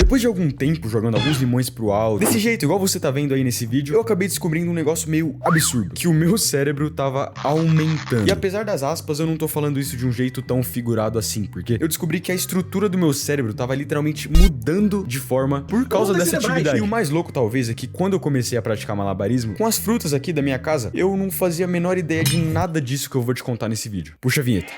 Depois de algum tempo jogando alguns limões pro alto, desse jeito, igual você tá vendo aí nesse vídeo, eu acabei descobrindo um negócio meio absurdo, que o meu cérebro tava aumentando. E apesar das aspas, eu não tô falando isso de um jeito tão figurado assim, porque eu descobri que a estrutura do meu cérebro tava literalmente mudando de forma por causa dessa atividade. E o mais louco talvez é que quando eu comecei a praticar malabarismo, com as frutas aqui da minha casa, eu não fazia a menor ideia de nada disso que eu vou te contar nesse vídeo. Puxa a vinheta.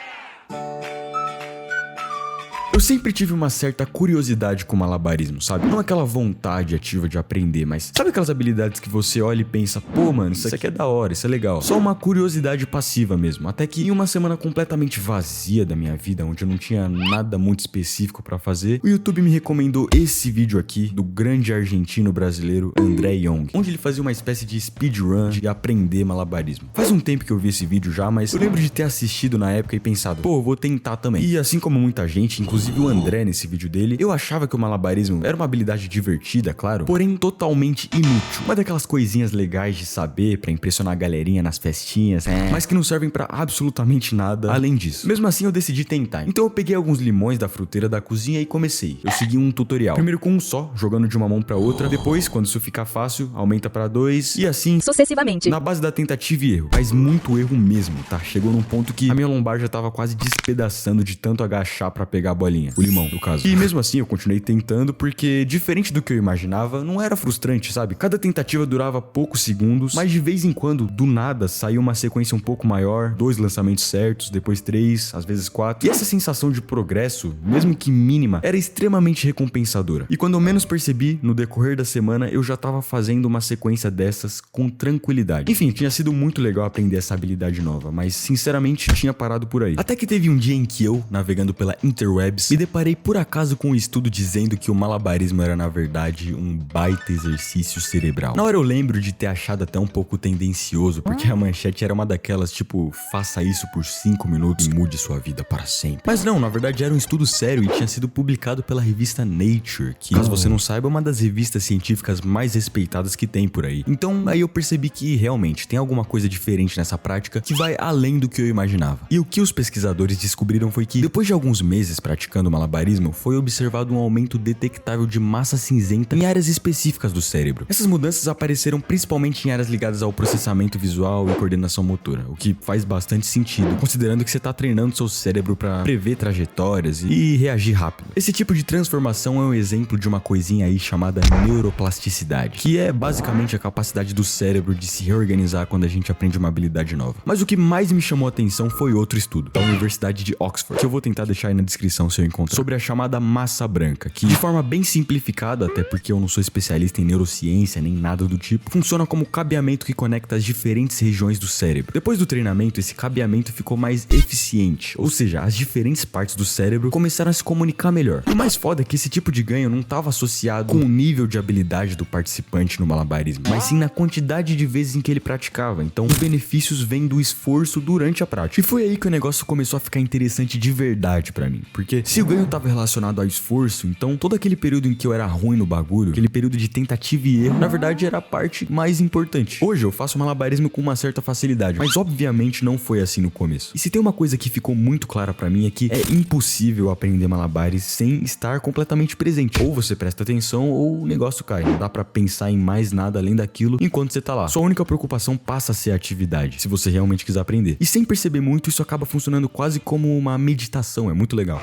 Eu sempre tive uma certa curiosidade com malabarismo, sabe? Não aquela vontade ativa de aprender, mas sabe aquelas habilidades que você olha e pensa, pô, mano, isso aqui é da hora, isso é legal. Só uma curiosidade passiva mesmo. Até que em uma semana completamente vazia da minha vida, onde eu não tinha nada muito específico pra fazer, o YouTube me recomendou esse vídeo aqui do grande argentino brasileiro André Young, onde ele fazia uma espécie de speedrun de aprender malabarismo. Faz um tempo que eu vi esse vídeo já, mas eu lembro de ter assistido na época e pensado, pô, eu vou tentar também. E assim como muita gente, inclusive o André nesse vídeo dele, eu achava que o malabarismo era uma habilidade divertida, claro, porém totalmente inútil. Uma daquelas coisinhas legais de saber pra impressionar a galerinha nas festinhas, mas que não servem pra absolutamente nada além disso. Mesmo assim eu decidi tentar. Então eu peguei alguns limões da fruteira da cozinha e comecei. Eu segui um tutorial. Primeiro com um só, jogando de uma mão pra outra. Depois, quando isso ficar fácil, aumenta pra 2 e assim sucessivamente. Na base da tentativa e erro. Mas muito erro mesmo, tá? Chegou num ponto que a minha lombar já tava quase despedaçando de tanto agachar pra pegar a bolinha. O limão, no caso. E mesmo assim eu continuei tentando porque, diferente do que eu imaginava, não era frustrante, sabe? Cada tentativa durava poucos segundos, mas de vez em quando, do nada, saiu uma sequência um pouco maior, 2 lançamentos certos, depois 3, às vezes 4. E essa sensação de progresso, mesmo que mínima, era extremamente recompensadora. E quando eu menos percebi, no decorrer da semana, eu já tava fazendo uma sequência dessas com tranquilidade. Enfim, tinha sido muito legal aprender essa habilidade nova, mas sinceramente tinha parado por aí. Até que teve um dia em que eu, navegando pela interwebs, me deparei por acaso com um estudo dizendo que o malabarismo era na verdade um baita exercício cerebral. Na hora eu lembro de ter achado até um pouco tendencioso, porque a manchete era uma daquelas tipo, faça isso por 5 minutos e mude sua vida para sempre. Mas não, na verdade era um estudo sério e tinha sido publicado pela revista Nature, que, caso você não saiba, é uma das revistas científicas mais respeitadas que tem por aí. Então aí eu percebi que realmente tem alguma coisa diferente nessa prática que vai além do que eu imaginava. E o que os pesquisadores descobriram foi que, depois de alguns meses praticando malabarismo, foi observado um aumento detectável de massa cinzenta em áreas específicas do cérebro. Essas mudanças apareceram principalmente em áreas ligadas ao processamento visual e coordenação motora, o que faz bastante sentido, considerando que você está treinando seu cérebro para prever trajetórias e reagir rápido. Esse tipo de transformação é um exemplo de uma coisinha aí chamada neuroplasticidade, que é basicamente a capacidade do cérebro de se reorganizar quando a gente aprende uma habilidade nova. Mas o que mais me chamou a atenção foi outro estudo, da Universidade de Oxford, que eu vou tentar deixar aí na descrição se eu encontrar, sobre a chamada massa branca, que de forma bem simplificada, até porque eu não sou especialista em neurociência nem nada do tipo, funciona como cabeamento que conecta as diferentes regiões do cérebro. Depois do treinamento, esse cabeamento ficou mais eficiente, ou seja, as diferentes partes do cérebro começaram a se comunicar melhor. E o mais foda é que esse tipo de ganho não estava associado com o nível de habilidade do participante no malabarismo, mas sim na quantidade de vezes em que ele praticava. Então os benefícios vêm do esforço durante a prática. E foi aí que o negócio começou a ficar interessante de verdade pra mim, porque se o ganho estava relacionado ao esforço, então todo aquele período em que eu era ruim no bagulho, aquele período de tentativa e erro, na verdade era a parte mais importante. Hoje eu faço malabarismo com uma certa facilidade, mas obviamente não foi assim no começo. E se tem uma coisa que ficou muito clara pra mim é que é impossível aprender malabares sem estar completamente presente. Ou você presta atenção ou o negócio cai. Não dá pra pensar em mais nada além daquilo enquanto você tá lá. Sua única preocupação passa a ser a atividade, se você realmente quiser aprender. E sem perceber muito, isso acaba funcionando quase como uma meditação, é muito legal.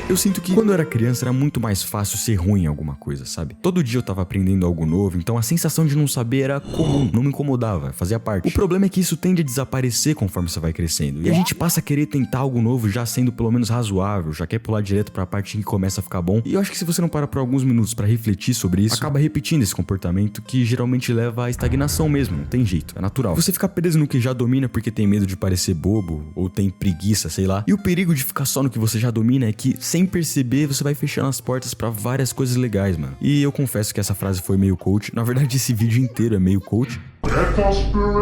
Eu sinto que quando eu era criança era muito mais fácil ser ruim em alguma coisa, sabe? Todo dia eu tava aprendendo algo novo, então a sensação de não saber era comum, não me incomodava, fazia parte. O problema é que isso tende a desaparecer conforme você vai crescendo, e a gente passa a querer tentar algo novo já sendo pelo menos razoável, já quer pular direto pra parte que começa a ficar bom. E eu acho que se você não para por alguns minutos pra refletir sobre isso, acaba repetindo esse comportamento que geralmente leva à estagnação mesmo, não tem jeito, é natural. Você fica preso no que já domina porque tem medo de parecer bobo, ou tem preguiça, sei lá. E o perigo de ficar só no que você já domina é que, sem perceber, você vai fechando as portas pra várias coisas legais, mano. E eu confesso que essa frase foi meio coach. Na verdade, esse vídeo inteiro é meio coach.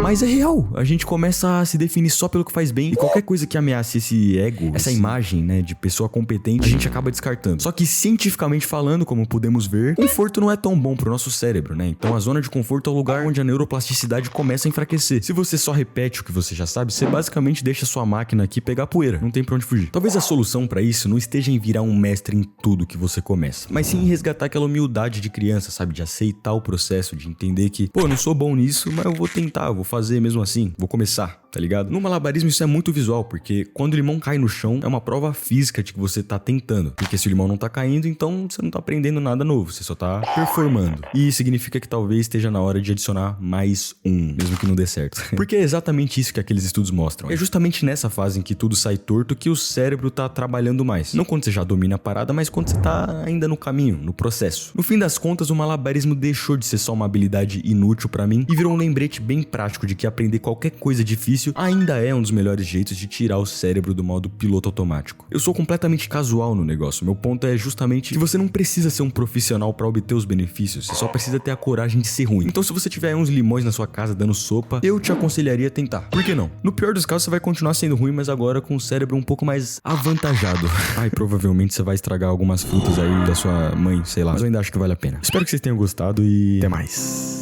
Mas é real, a gente começa a se definir só pelo que faz bem e qualquer coisa que ameace esse ego, essa imagem, né, de pessoa competente, a gente acaba descartando. Só que cientificamente falando, como podemos ver, conforto não é tão bom pro nosso cérebro, né? Então a zona de conforto é o lugar onde a neuroplasticidade começa a enfraquecer. Se você só repete o que você já sabe, você basicamente deixa sua máquina aqui pegar poeira, não tem pra onde fugir. Talvez a solução pra isso não esteja em virar um mestre em tudo que você começa, mas sim em resgatar aquela humildade de criança, sabe? De aceitar o processo, de entender que, pô, eu não sou bom nisso, mas eu vou tentar, eu vou fazer mesmo assim, vou começar, tá ligado? No malabarismo isso é muito visual, porque quando o limão cai no chão, é uma prova física de que você tá tentando. Porque se o limão não tá caindo, então você não tá aprendendo nada novo, você só tá performando. E significa que talvez esteja na hora de adicionar mais um, mesmo que não dê certo. Porque é exatamente isso que aqueles estudos mostram. É justamente nessa fase em que tudo sai torto que o cérebro tá trabalhando mais. Não quando você já domina a parada, mas quando você tá ainda no caminho, no processo. No fim das contas, o malabarismo deixou de ser só uma habilidade inútil pra mim e virou um lembrete bem prático de que aprender qualquer coisa difícil ainda é um dos melhores jeitos de tirar o cérebro do modo piloto automático. Eu sou completamente casual no negócio. Meu ponto é justamente que você não precisa ser um profissional pra obter os benefícios, você só precisa ter a coragem de ser ruim. Então se você tiver uns limões na sua casa dando sopa, eu te aconselharia a tentar. Por que não? No pior dos casos você vai continuar sendo ruim, mas agora com o cérebro um pouco mais avantajado. Ai, provavelmente você vai estragar algumas frutas aí da sua mãe, sei lá. Mas eu ainda acho que vale a pena. Espero que vocês tenham gostado e até mais.